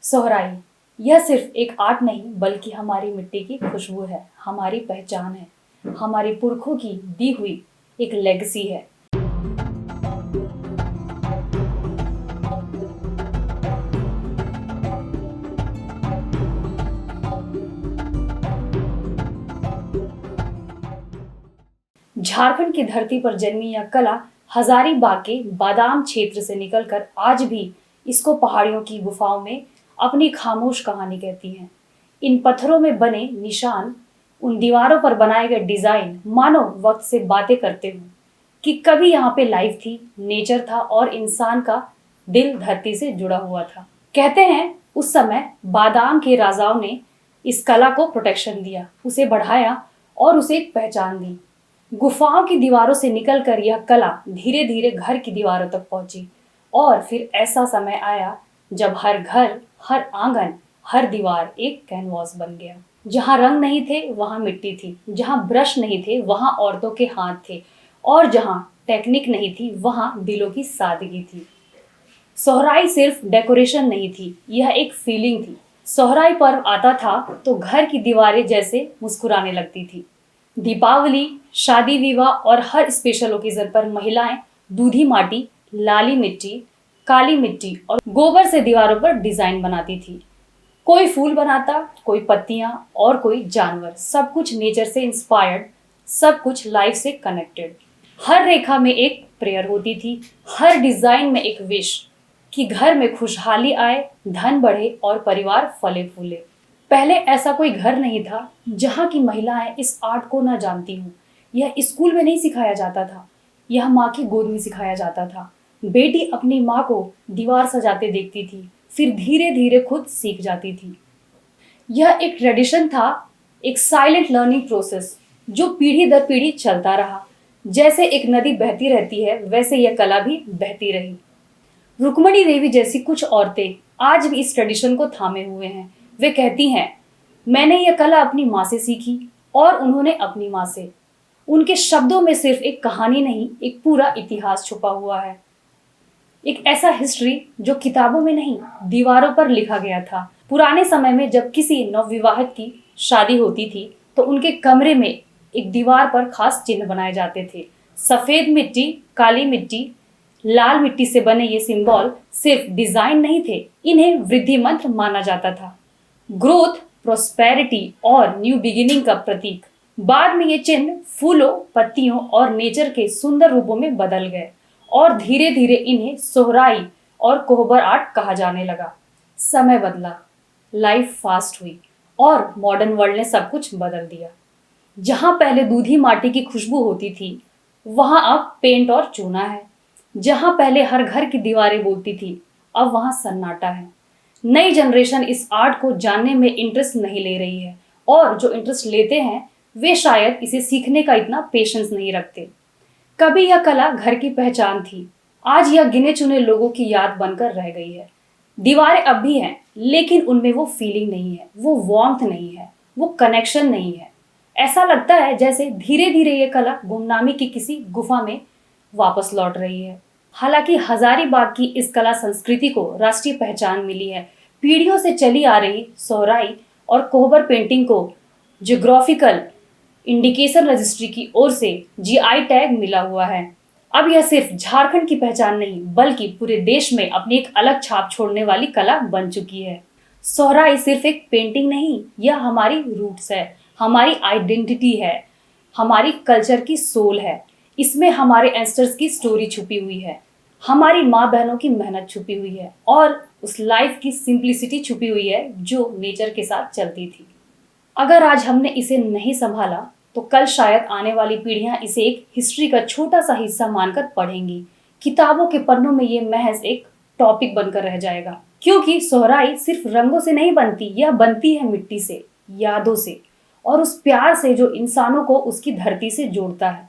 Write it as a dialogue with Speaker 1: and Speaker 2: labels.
Speaker 1: सोहराई यह सिर्फ एक आर्ट नहीं बल्कि हमारी मिट्टी की खुशबू है, हमारी पहचान है, हमारी पुरखों की दी हुई एक लेगेसी है। झारखंड की धरती पर जन्मी यह कला हजारीबाग के बादाम क्षेत्र से निकलकर आज भी इसको पहाड़ियों की गुफाओं में अपनी खामोश कहानी कहती है। इन पत्थरों में बने निशान, उन दीवारों पर बनाए गए डिजाइन मानो वक्त से बातें करते हो कि कभी यहाँ पे लाइफ थी, नेचर था और इंसान का दिल धरती से जुड़ा हुआ था। कहते हैं उस समय बादाम के राजाओं ने इस कला को प्रोटेक्शन दिया, उसे बढ़ाया और उसे एक पहचान दी। गुफाओं की दीवारों से निकलकर यह कला धीरे धीरे घर की दीवारों तक पहुंची और फिर ऐसा समय आया जब हर घर, हर आंगन, हर दीवार एक कैनवास बन गया। जहां रंग नहीं थे वहां मिट्टी थी, जहां ब्रश नहीं थे वहां औरतों के हाथ थे और जहां टेक्निक नहीं थी वहां दिलों की सादगी थी। सोहराई सिर्फ डेकोरेशन नहीं थी, यह एक फीलिंग थी। सोहराई पर्व आता था तो घर की दीवारें जैसे मुस्कुराने लगती थी। दीपावली, शादी विवाह और हर स्पेशल ओकेजन पर महिलाएं दूधी माटी, लाली मिट्टी, काली मिट्टी और गोबर से दीवारों पर डिजाइन बनाती थी। कोई फूल बनाता, कोई पत्तियां और कोई जानवर, सब कुछ नेचर से इंस्पायर्ड, सब कुछ लाइफ से कनेक्टेड। हर रेखा में एक प्रेयर होती थी, हर डिजाइन में एक विश कि घर में खुशहाली आए, धन बढ़े और परिवार फले फूले। पहले ऐसा कोई घर नहीं था जहाँ की महिलाएं इस आर्ट को ना जानती हूँ। यह स्कूल में नहीं सिखाया जाता था, यह माँ की गोद में सिखाया जाता था। बेटी अपनी माँ को दीवार सजाते देखती थी, फिर धीरे धीरे खुद सीख जाती थी। यह एक ट्रेडिशन था, एक साइलेंट लर्निंग प्रोसेस जो पीढ़ी दर पीढ़ी चलता रहा। जैसे एक नदी बहती रहती है वैसे यह कला भी बहती रही। रुक्मणी देवी जैसी कुछ औरतें आज भी इस ट्रेडिशन को थामे हुए हैं। वे कहती हैं, मैंने यह कला अपनी माँ से सीखी और उन्होंने अपनी माँ से। उनके शब्दों में सिर्फ एक कहानी नहीं, एक पूरा इतिहास छुपा हुआ है। एक ऐसा हिस्ट्री जो किताबों में नहीं, दीवारों पर लिखा गया था। पुराने समय में जब किसी नवविवाहित की शादी होती थी तो उनके कमरे में एक दीवार पर खास चिन्ह बनाए जाते थे। सफेद मिट्टी, काली मिट्टी, लाल मिट्टी से बने ये सिंबल सिर्फ डिजाइन नहीं थे, इन्हें वृद्धि मंत्र माना जाता था। ग्रोथ, प्रोस्पेरिटी और न्यू बिगिनिंग का प्रतीक। बाद में ये चिन्ह फूलों, पत्तियों और नेचर के सुंदर रूपों में बदल गए और धीरे धीरे इन्हें सोहराई और कोहबर आर्ट कहा जाने लगा। समय बदला, लाइफ फास्ट हुई और मॉडर्न वर्ल्ड ने सब कुछ बदल दिया। जहां पहले दूधी माटी की खुशबू होती थी वहां अब पेंट और चूना है। जहां पहले हर घर की दीवारें बोलती थी अब वहां सन्नाटा है। नई जनरेशन इस आर्ट को जानने में इंटरेस्ट नहीं ले रही है और जो इंटरेस्ट लेते हैं वे शायद इसे सीखने का इतना पेशेंस नहीं रखते। कभी यह कला घर की पहचान थी, आज यह गिने चुने लोगों की याद बनकर रह गई है। दीवारें अब भी हैं लेकिन उनमें वो फीलिंग नहीं है, वो वार्मथ नहीं है, वो कनेक्शन नहीं है। ऐसा लगता है जैसे धीरे धीरे ये कला गुमनामी की किसी गुफा में वापस लौट रही है। हालांकि हजारीबाग की इस कला संस्कृति को राष्ट्रीय पहचान मिली है। पीढ़ियों से चली आ रही सोहराई और कोहबर पेंटिंग को जियोग्राफिकल इंडिकेशन रजिस्ट्री की ओर से जीआई टैग मिला हुआ है। अब यह सिर्फ झारखंड की पहचान नहीं बल्कि पूरे देश में अपनी एक अलग छाप छोड़ने वाली कला बन चुकी है। सोहराई सिर्फ एक पेंटिंग नहीं, यह हमारी रूट्स है, हमारी आइडेंटिटी है, हमारी कल्चर की सोल है। इसमें हमारे एंसेस्टर्स की स्टोरी छुपी हुई है, हमारी माँ बहनों की मेहनत छुपी हुई है और उस लाइफ की सिंप्लिसिटी छुपी हुई है जो नेचर के साथ चलती थी। अगर आज हमने इसे नहीं संभाला तो कल शायद आने वाली पीढ़ियां इसे एक हिस्ट्री का छोटा सा हिस्सा मानकर पढ़ेंगी। किताबों के पन्नों में ये महज एक टॉपिक बनकर रह जाएगा। क्योंकि सोहराई सिर्फ रंगों से नहीं बनती, यह बनती है मिट्टी से, यादों से और उस प्यार से जो इंसानों को उसकी धरती से जोड़ता है।